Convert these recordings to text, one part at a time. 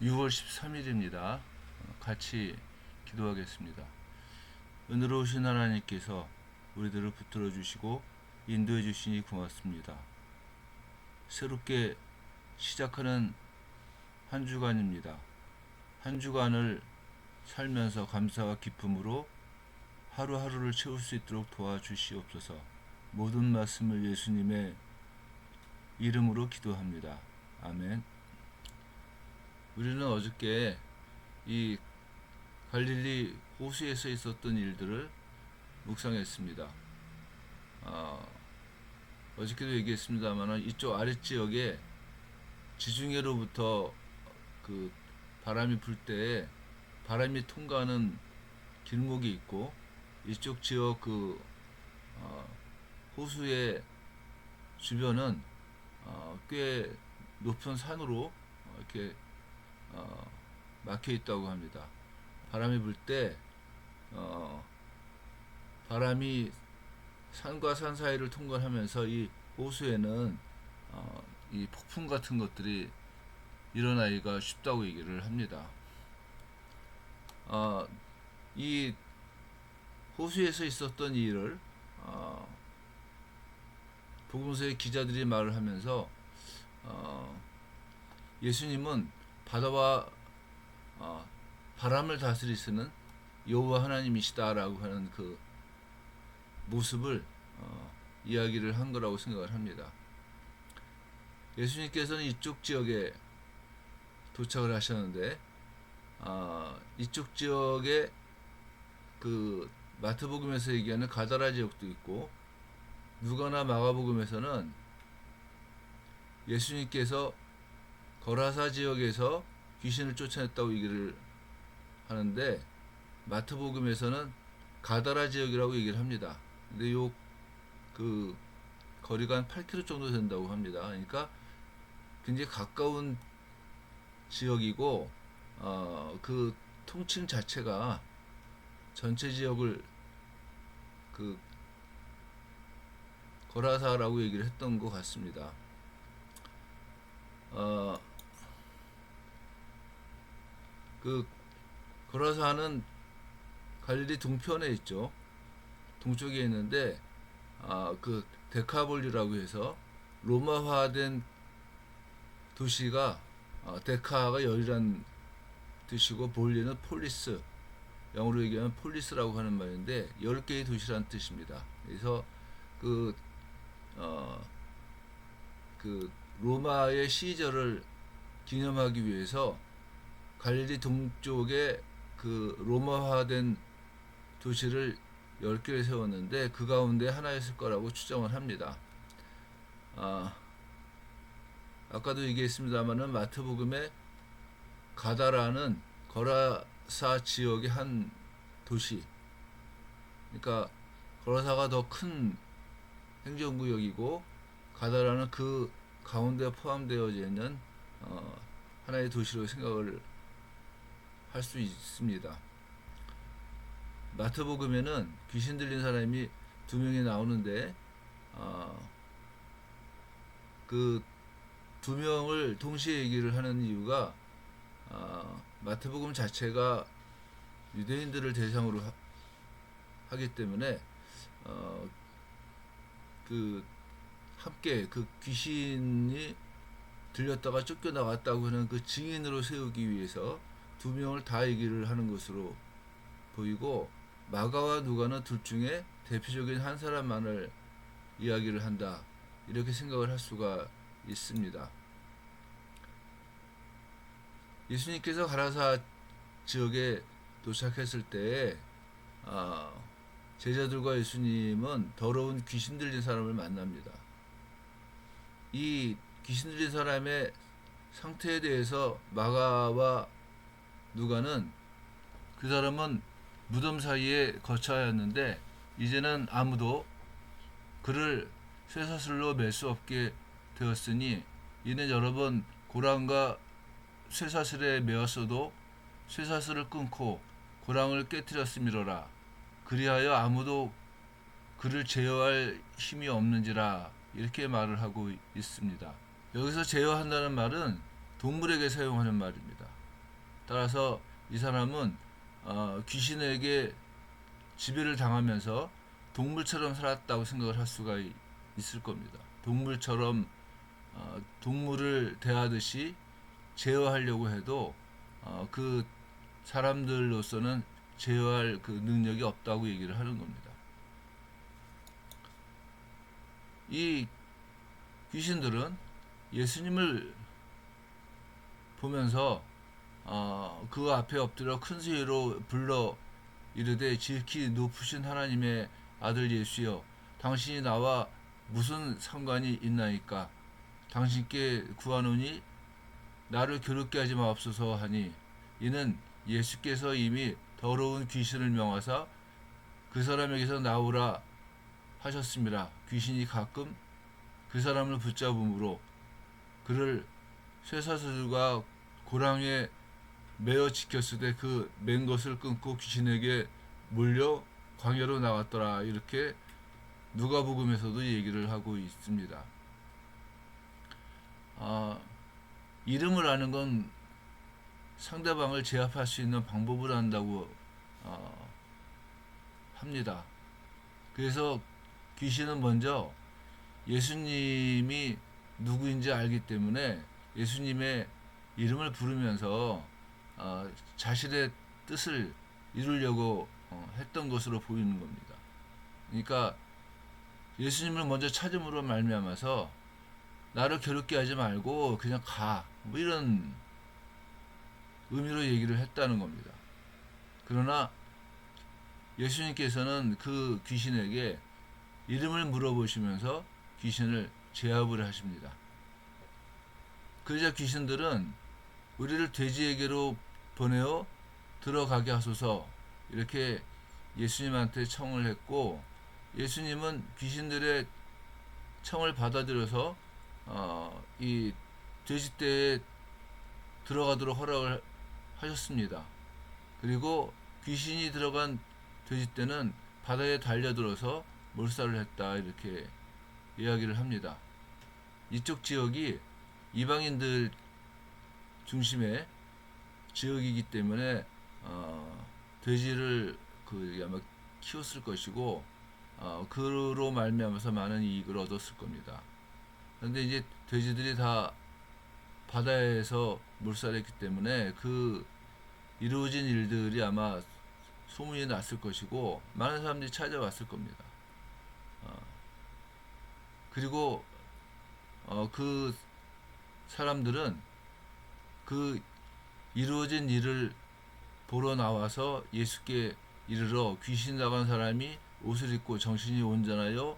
6월 13일입니다. 같이 기도하겠습니다. 은혜로우신 하나님께서 우리들을 붙들어 주시고 인도해 주시니 고맙습니다. 새롭게 시작하는 한 주간입니다. 한 주간을 살면서 감사와 기쁨으로 하루하루를 채울 수 있도록 도와주시옵소서. 모든 말씀을 예수님의 이름으로 기도합니다. 아멘. 우리는 어저께 이 갈릴리 호수에서 있었던 일들을 묵상했습니다. 어저께도 얘기했습니다만 이쪽 아랫지역에 지중해로부터 그 바람이 불 때 바람이 통과하는 길목이 있고, 이쪽 지역 호수의 주변은 꽤 높은 산으로 이렇게 막혀 있다고 합니다. 바람이 불 때 바람이 산과 산 사이를 통과하면서 이 호수에는 이 폭풍 같은 것들이 일어나기가 쉽다고 얘기를 합니다. 이 호수에서 있었던 일을 복음서의 기자들이 말을 하면서 예수님은 바다와 바람을 다스리시는 여호와 하나님이시다라고 하는 그 모습을 이야기를 한 거라고 생각을 합니다. 예수님께서는 이쪽 지역에 도착을 하셨는데, 이쪽 지역에 그 마태복음에서 얘기하는 가다라 지역도 있고, 누가나 마가복음에서는 예수님께서 거라사 지역에서 귀신을 쫓아냈다고 얘기를 하는데, 마태복음에서는 가다라 지역이라고 얘기를 합니다. 근데 그 거리가 한 8km 정도 된다고 합니다. 그러니까 굉장히 가까운 지역이고, 그 통칭 자체가 전체 지역을 그 거라사라고 얘기를 했던 것 같습니다. 그 거라사는 갈릴리 동편에 있죠. 동쪽에 있는데, 그 데카볼리라고 해서 로마화된 도시가, 데카가 열이란 뜻이고 볼리는 폴리스, 영어로 얘기하면 폴리스라고 하는 말인데 10개의 도시란 뜻입니다. 그래서 그 로마의 시절을 기념하기 위해서 갈릴리 동쪽에 그 로마화된 도시를 10개를 세웠는데, 그 가운데 하나였을 거라고 추정을 합니다. 아까도 얘기했습니다만은 마태복음에 가다라는 거라사 지역의 한 도시, 그러니까 거라사가 더 큰 행정구역이고 가다라는 그 가운데 포함되어져 있는 하나의 도시로 생각을 할 수 있습니다. 마태복음에는 귀신 들린 사람이 2명이 나오는데, 그 2명을 동시에 얘기를 하는 이유가, 마태복음 자체가 유대인들을 대상으로 하기 때문에 그 함께 그 귀신이 들렸다가 쫓겨나갔다고 하는 그 증인으로 세우기 위해서 2명을 다 얘기를 하는 것으로 보이고, 마가와 누가는 둘 중에 대표적인 한 사람만을 이야기를 한다, 이렇게 생각을 할 수가 있습니다. 예수님께서 가라사 지역에 도착했을 때 제자들과 예수님은 더러운 귀신 들린 사람을 만납니다. 이 귀신 들린 사람의 상태에 대해서 마가와 누가는 그 사람은 무덤 사이에 거처하였는데 이제는 아무도 그를 쇠사슬로 맬 수 없게 되었으니, 이는 여러 번 고랑과 쇠사슬에 매었어도 쇠사슬을 끊고 고랑을 깨뜨렸음이로라. 그리하여 아무도 그를 제어할 힘이 없는지라, 이렇게 말을 하고 있습니다. 여기서 제어한다는 말은 동물에게 사용하는 말입니다. 따라서 이 사람은 귀신에게 지배를 당하면서 동물처럼 살았다고 생각을 할 수가 있을 겁니다. 동물처럼 동물을 대하듯이 제어하려고 해도 그 사람들로서는 제어할 그 능력이 없다고 얘기를 하는 겁니다. 이 귀신들은 예수님을 보면서 그 앞에 엎드려 큰 소리로 불러 이르되 지극히 높으신 하나님의 아들 예수여, 당신이 나와 무슨 상관이 있나이까? 당신께 구하노니 나를 괴롭게 하지 마옵소서 하니, 이는 예수께서 이미 더러운 귀신을 명하사 그 사람에게서 나오라 하셨습니다. 귀신이 가끔 그 사람을 붙잡음으로 그를 쇠사슬과 고랑에 매어 지켰으되 그 맨 것을 끊고 귀신에게 몰려 광야로 나갔더라. 이렇게 누가복음에서도 얘기를 하고 있습니다. 이름을 아는 건 상대방을 제압할 수 있는 방법을 안다고 합니다. 그래서 귀신은 먼저 예수님이 누구인지 알기 때문에 예수님의 이름을 부르면서 자신의 뜻을 이루려고 했던 것으로 보이는 겁니다. 그러니까 예수님을 먼저 찾음으로 말미암아서 나를 괴롭게 하지 말고 그냥 가, 뭐 이런 의미로 얘기를 했다는 겁니다. 그러나 예수님께서는 그 귀신에게 이름을 물어보시면서 귀신을 제압을 하십니다. 그러자 귀신들은 우리를 돼지에게로 보내어 들어가게 하소서, 이렇게 예수님한테 청을 했고, 예수님은 귀신들의 청을 받아들여서 이 돼지떼에 들어가도록 허락을 하셨습니다. 그리고 귀신이 들어간 돼지떼는 바다에 달려들어서 몰살을 했다, 이렇게 이야기를 합니다. 이쪽 지역이 이방인들 중심의 지역이기 때문에 돼지를 아마 키웠을 것이고 그로 말미암아서 많은 이익을 얻었을 겁니다. 그런데 이제 돼지들이 다 바다에서 몰살했기 때문에 그 이루어진 일들이 아마 소문이 났을 것이고 많은 사람들이 찾아왔을 겁니다. 그리고 그 사람들은 그 이루어진 일을 보러 나와서 예수께 이르러 귀신 나간 사람이 옷을 입고 정신이 온전하여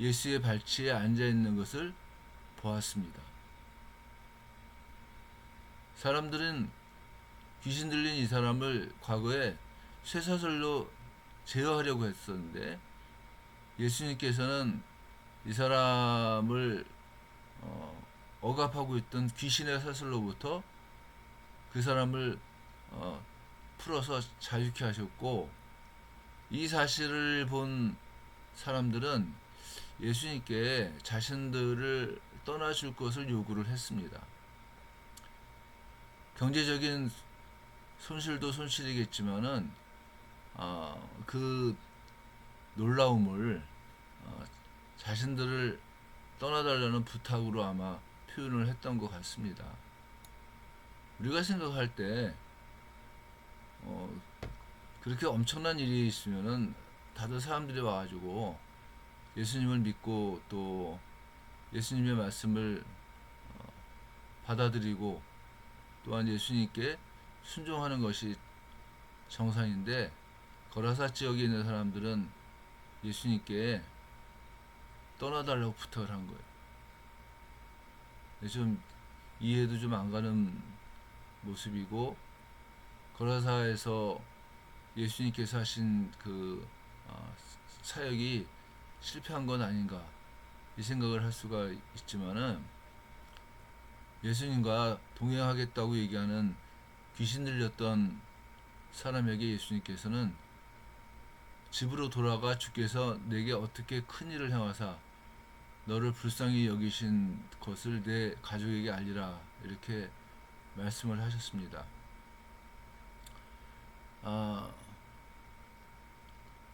예수의 발치에 앉아 있는 것을 보았습니다. 사람들은 귀신 들린 이 사람을 과거에 쇠사슬로 제어하려고 했었는데 예수님께서는 이 사람을 억압하고 있던 귀신의 사슬로부터 그 사람을 풀어서 자유케 하셨고, 이 사실을 본 사람들은 예수님께 자신들을 떠나줄 것을 요구를 했습니다. 경제적인 손실도 손실이겠지만은 그 놀라움을 자신들을 떠나달라는 부탁으로 아마 표현을 했던 것 같습니다. 우리가 생각할 때 그렇게 엄청난 일이 있으면은 다들 사람들이 와가지고 예수님을 믿고 또 예수님의 말씀을 받아들이고 또한 예수님께 순종하는 것이 정상인데, 거라사 지역에 있는 사람들은 예수님께 떠나달라고 부탁을 한 거예요. 좀 이해도 좀 안 가는 모습이고, 거라사에서 예수님께서 하신 그 사역이 실패한 건 아닌가, 이 생각을 할 수가 있지만은, 예수님과 동행하겠다고 얘기하는 귀신 들렸던 사람에게 예수님께서는 집으로 돌아가 주께서 내게 어떻게 큰 일을 행하사 너를 불쌍히 여기신 것을 내 가족에게 알리라, 이렇게 말씀을 하셨습니다.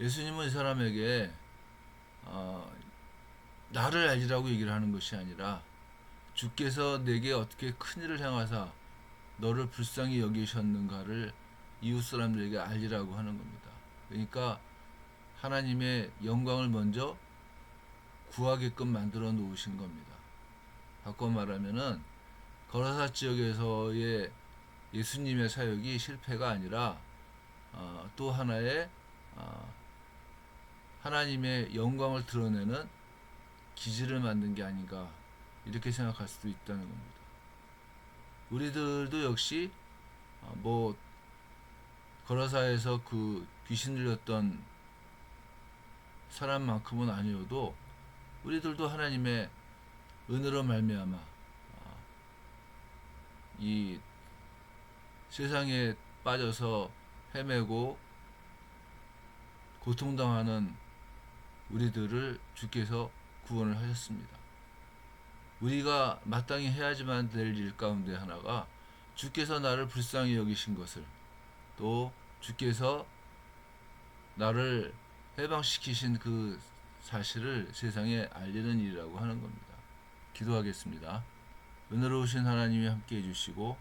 예수님은 이 사람에게 나를 알리라고 얘기를 하는 것이 아니라 주께서 내게 어떻게 큰 일을 행하사 너를 불쌍히 여기셨는가를 이웃 사람들에게 알리라고 하는 겁니다. 그러니까 하나님의 영광을 먼저 구하게끔 만들어 놓으신 겁니다. 바꿔 말하면은 거라사 지역에서의 예수님의 사역이 실패가 아니라 또 하나의 하나님의 영광을 드러내는 기지를 만든 게 아닌가 이렇게 생각할 수도 있다는 겁니다. 우리들도 역시 뭐 거라사에서 그 귀신 들렸던 사람만큼은 아니어도 우리들도 하나님의 은혜로 말미암아 이 세상에 빠져서 헤매고 고통당하는 우리들을 주께서 구원을 하셨습니다. 우리가 마땅히 해야지만 될 일 가운데 하나가 주께서 나를 불쌍히 여기신 것을, 또 주께서 나를 해방시키신 그 사실을 세상에 알리는 일이라고 하는 겁니다. 기도하겠습니다. 은혜로우신 하나님이 함께 해주시고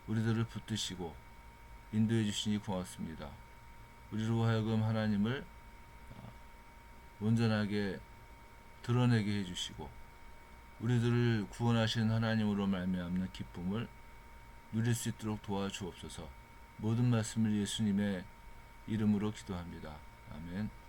우리들을 붙드시고 인도해 주시니 고맙습니다. 우리로 하여금 하나님을 온전하게 드러내게 해주시고 우리들을 구원하신 하나님으로 말미암는 기쁨을 누릴 수 있도록 도와주옵소서. 모든 말씀을 예수님의 이름으로 기도합니다. 아멘.